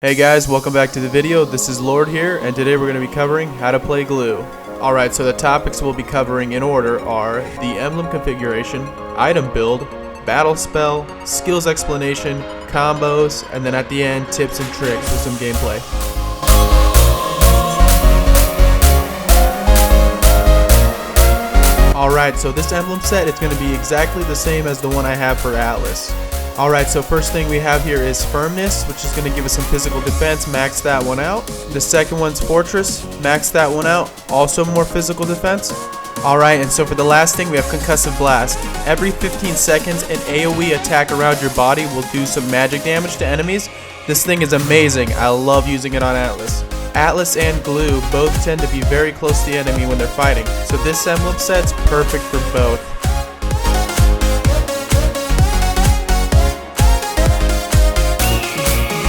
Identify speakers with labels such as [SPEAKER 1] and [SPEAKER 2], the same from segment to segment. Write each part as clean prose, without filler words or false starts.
[SPEAKER 1] Hey guys, welcome back to the video. This is Lord here, and today we're going to be covering how to play GLOO. Alright, so the topics we'll be covering in order are the emblem configuration, item build, battle spell, skills explanation, combos, and then at the end, tips and tricks with some gameplay. Alright, so this emblem set is going to be exactly the same as the one I have for Atlas. Alright, so first thing we have here is Firmness, which is going to give us some physical defense, max that one out. The second one's Fortress, max that one out, also more physical defense. Alright, and so for the last thing we have Concussive Blast. Every 15 seconds an AoE attack around your body will do some magic damage to enemies. This thing is amazing, I love using it on Atlas. Atlas and GLOO both tend to be very close to the enemy when they're fighting, so this emblem set's perfect for both.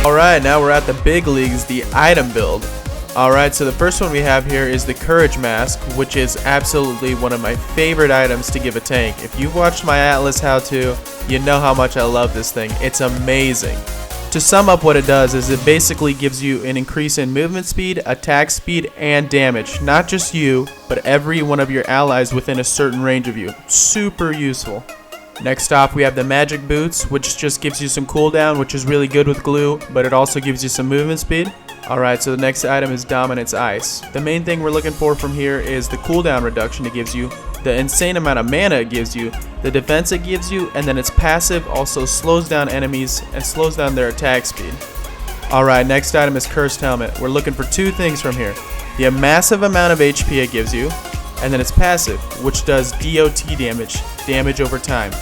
[SPEAKER 1] Alright, now we're at the big leagues, the item build. Alright, so the first one we have here is the Courage Mask, which is absolutely one of my favorite items to give a tank. If you've watched my Atlas how-to, you know how much I love this thing. It's amazing. To sum up what it does is it basically gives you an increase in movement speed, attack speed, and damage. Not just you, but every one of your allies within a certain range of you. Super useful. Next off we have the Magic Boots, which just gives you some cooldown, which is really good with GLOO, but it also gives you some movement speed. Alright, so the next item is Dominance Ice. The main thing we're looking for from here is the cooldown reduction it gives you, the insane amount of mana it gives you, the defense it gives you, and then its passive also slows down enemies and slows down their attack speed. Alright, next item is Cursed Helmet. We're looking for two things from here. The massive amount of HP it gives you, and then its passive, which does D.A.T damage over time.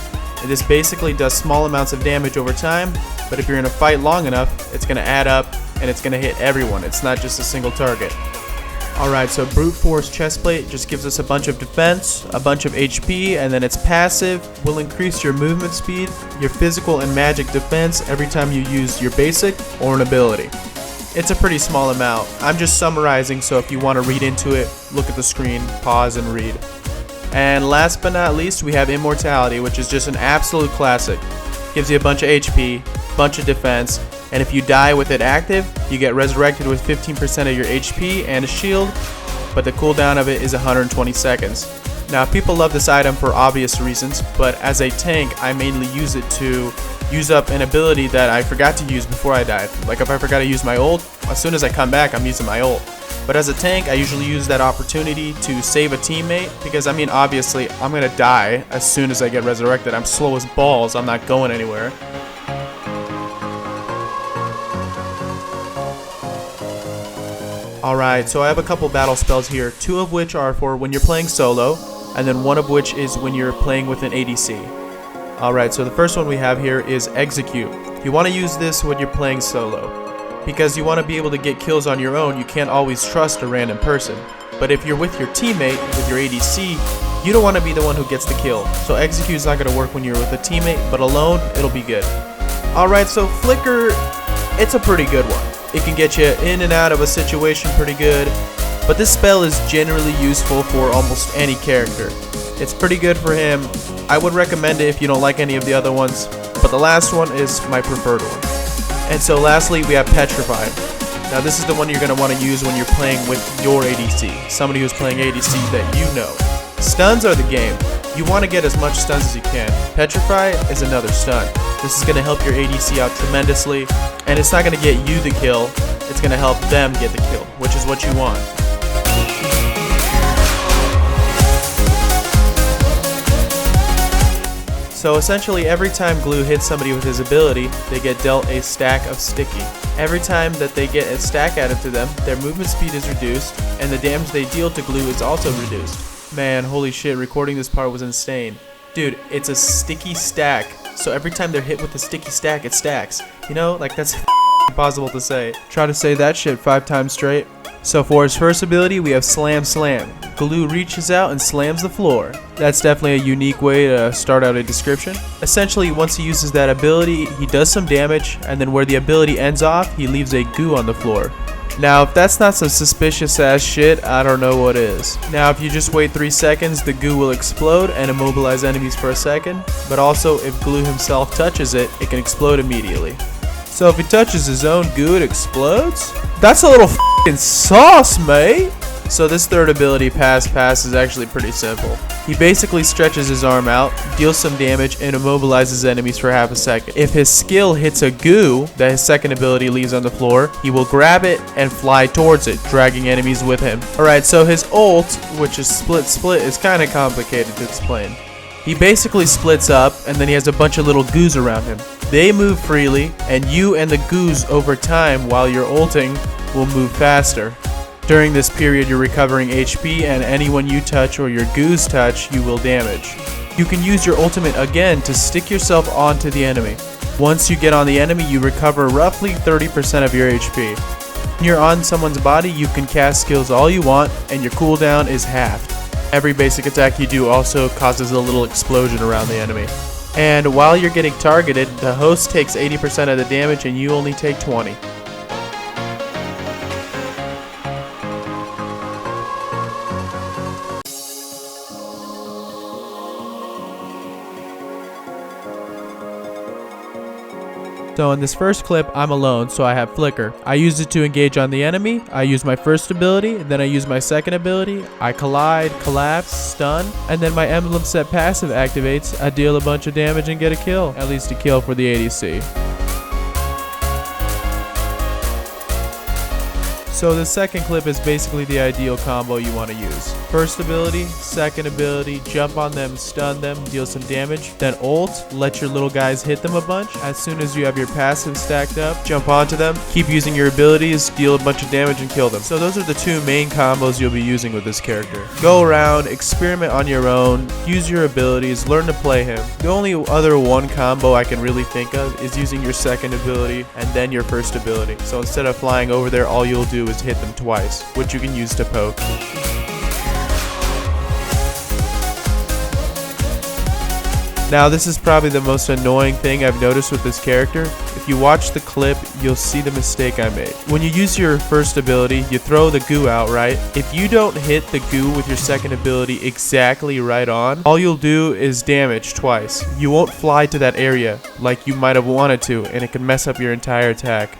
[SPEAKER 1] And this basically does small amounts of damage over time, but if you're in a fight long enough, it's going to add up and it's going to hit everyone. It's not just a single target. Alright, so Brute Force Chestplate just gives us a bunch of defense, a bunch of HP, and then its passive will increase your movement speed, your physical and magic defense every time you use your basic or an ability. It's a pretty small amount. I'm just summarizing, so if you want to read into it, look at the screen, pause and read. And last but not least, we have Immortality, which is just an absolute classic. Gives you a bunch of HP, bunch of defense, and if you die with it active, you get resurrected with 15% of your HP and a shield, but the cooldown of it is 120 seconds. Now, people love this item for obvious reasons, but as a tank, I mainly use it to use up an ability that I forgot to use before I died. Like if I forgot to use my ult, as soon as I come back, I'm using my ult. But as a tank, I usually use that opportunity to save a teammate, because I mean, obviously, I'm gonna die as soon as I get resurrected. I'm slow as balls, I'm not going anywhere. Alright, so I have a couple battle spells here, two of which are for when you're playing solo, and then one of which is when you're playing with an ADC. Alright, so the first one we have here is Execute. You want to use this when you're playing solo, because you want to be able to get kills on your own. You can't always trust a random person. But if you're with your teammate, with your ADC, you don't want to be the one who gets the kill. So Execute is not going to work when you're with a teammate, but alone, it'll be good. Alright, so Flicker, it's a pretty good one. It can get you in and out of a situation pretty good, but this spell is generally useful for almost any character. It's pretty good for him. I would recommend it if you don't like any of the other ones, but the last one is my preferred one. And so lastly, we have Petrified. Now this is the one you're going to want to use when you're playing with your ADC, somebody who's playing ADC that you know. Stuns are the game. You want to get as much stuns as you can. Petrify is another stun. This is going to help your ADC out tremendously, and it's not going to get you the kill, it's going to help them get the kill, which is what you want. So essentially every time GLOO hits somebody with his ability, they get dealt a stack of sticky. Every time that they get a stack added to them, their movement speed is reduced, and the damage they deal to GLOO is also reduced. Man, holy shit, recording this part was insane. Dude, it's a sticky stack, so every time they're hit with a sticky stack, it stacks. You know, like that's impossible to say. Try to say that shit 5 times straight. So for his first ability, we have Slam Slam. GLOO reaches out and slams the floor. That's definitely a unique way to start out a description. Essentially, once he uses that ability, he does some damage, and then where the ability ends off, he leaves a goo on the floor. Now, if that's not some suspicious ass shit, I don't know what is. Now, if you just wait 3 seconds, the goo will explode and immobilize enemies for a second, but also if GLOO himself touches it, it can explode immediately. So if he touches his own goo, it explodes? That's a little f***ing sauce, mate! So this third ability, Pass is actually pretty simple. He basically stretches his arm out, deals some damage, and immobilizes enemies for half a second. If his skill hits a goo that his second ability leaves on the floor, he will grab it and fly towards it, dragging enemies with him. Alright, so his ult, which is split, is kind of complicated to explain. He basically splits up, and then he has a bunch of little goos around him. They move freely, and you and the goos over time while you're ulting will move faster. During this period, you're recovering HP, and anyone you touch or your goos touch, you will damage. You can use your ultimate again to stick yourself onto the enemy. Once you get on the enemy, you recover roughly 30% of your HP. When you're on someone's body, you can cast skills all you want, and your cooldown is halved. Every basic attack you do also causes a little explosion around the enemy. And while you're getting targeted, the host takes 80% of the damage and you only take 20%. So in this first clip, I'm alone, so I have Flicker. I use it to engage on the enemy. I use my first ability, then I use my second ability. I collide, collapse, stun, and then my Emblem Set passive activates. I deal a bunch of damage and get a kill, at least a kill for the ADC. So the second clip is basically the ideal combo you want to use. First ability, second ability, jump on them, stun them, deal some damage. Then ult, let your little guys hit them a bunch. As soon as you have your passive stacked up, jump onto them, keep using your abilities, deal a bunch of damage and kill them. So those are the two main combos you'll be using with this character. Go around, experiment on your own, use your abilities, learn to play him. The only other one combo I can really think of is using your second ability and then your first ability. So instead of flying over there, all you'll do is hit them twice, which you can use to poke. Now this is probably the most annoying thing I've noticed with this character. If you watch the clip, you'll see the mistake I made. When you use your first ability, you throw the goo out, right? If you don't hit the goo with your second ability exactly right on, all you'll do is damage twice. You won't fly to that area like you might have wanted to, and it can mess up your entire attack.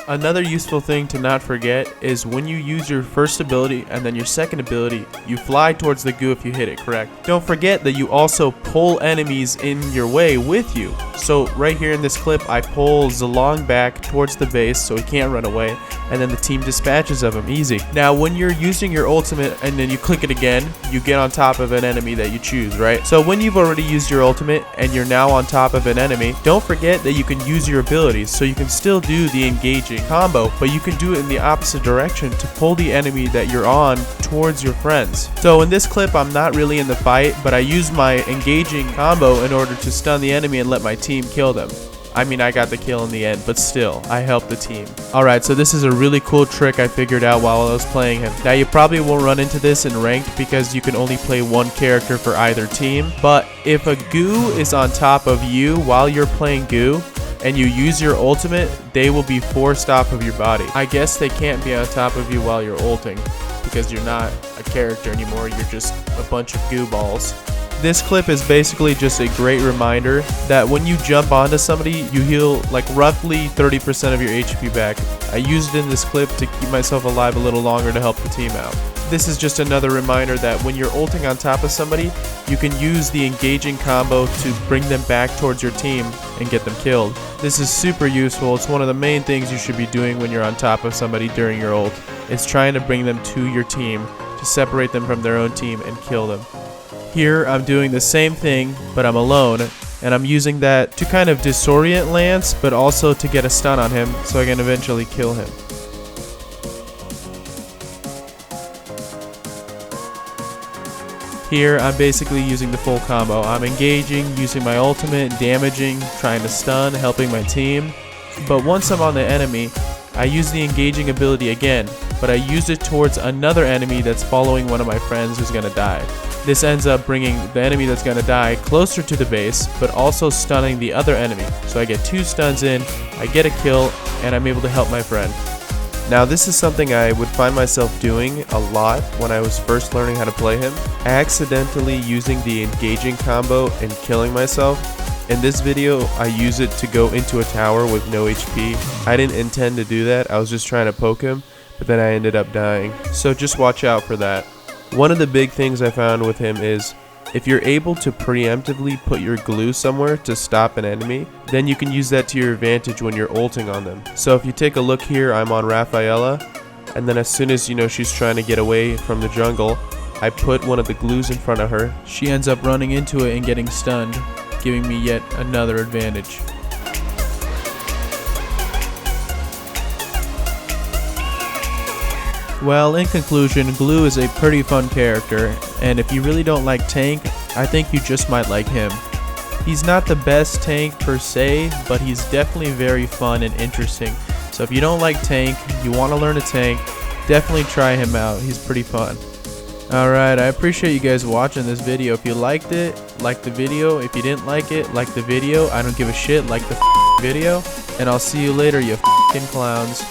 [SPEAKER 1] Another useful thing to not forget is when you use your first ability and then your second ability, you fly towards the goo if you hit it correct. Don't forget that you also pull enemies in your way with you. So right here in this clip, I pull Zilong back towards the base so he can't run away, and then the team dispatches of him, easy. Now when you're using your ultimate and then you click it again, you get on top of an enemy that you choose, right? So when you've already used your ultimate and you're now on top of an enemy, don't forget that you can use your abilities, so you can still do the engaging combo, but you can do it in the opposite direction to pull the enemy that you're on towards your friends. So in this clip, I'm not really in the fight, but I use my engaging combo in order to stun the enemy and let my team kill them. I mean, I got the kill in the end, but still, I helped the team. Alright, so this is a really cool trick I figured out while I was playing him. Now, you probably won't run into this in ranked because you can only play one character for either team, but if a goo is on top of you while you're playing goo, and you use your ultimate, they will be forced off of your body. I guess they can't be on top of you while you're ulting, because you're not a character anymore, you're just a bunch of goo balls. This clip is basically just a great reminder that when you jump onto somebody, you heal like roughly 30% of your HP back. I used it in this clip to keep myself alive a little longer to help the team out. This is just another reminder that when you're ulting on top of somebody, you can use the engaging combo to bring them back towards your team and get them killed. This is super useful. It's one of the main things you should be doing when you're on top of somebody during your ult. It's trying to bring them to your team, to separate them from their own team and kill them. Here, I'm doing the same thing, but I'm alone, and I'm using that to kind of disorient Lance, but also to get a stun on him so I can eventually kill him. Here, I'm basically using the full combo. I'm engaging, using my ultimate, damaging, trying to stun, helping my team. But once I'm on the enemy, I use the engaging ability again, but I use it towards another enemy that's following one of my friends who's gonna die. This ends up bringing the enemy that's gonna die closer to the base, but also stunning the other enemy. So I get 2 stuns in, I get a kill, and I'm able to help my friend. Now this is something I would find myself doing a lot when I was first learning how to play him. Accidentally using the engaging combo and killing myself. In this video, I use it to go into a tower with no HP. I didn't intend to do that, I was just trying to poke him, but then I ended up dying. So just watch out for that. One of the big things I found with him is, if you're able to preemptively put your glue somewhere to stop an enemy, then you can use that to your advantage when you're ulting on them. So if you take a look here, I'm on Rafaela, and then as soon as she's trying to get away from the jungle, I put one of the glues in front of her. She ends up running into it and getting stunned, giving me yet another advantage. Well, in conclusion, Glue is a pretty fun character, and if you really don't like tank, I think you just might like him. He's not the best tank per se, but he's definitely very fun and interesting. So if you don't like tank, you want to learn a tank, definitely try him out. He's pretty fun. Alright, I appreciate you guys watching this video. If you liked it, like the video. If you didn't like it, like the video. I don't give a shit, like the video. And I'll see you later, you f***ing clowns.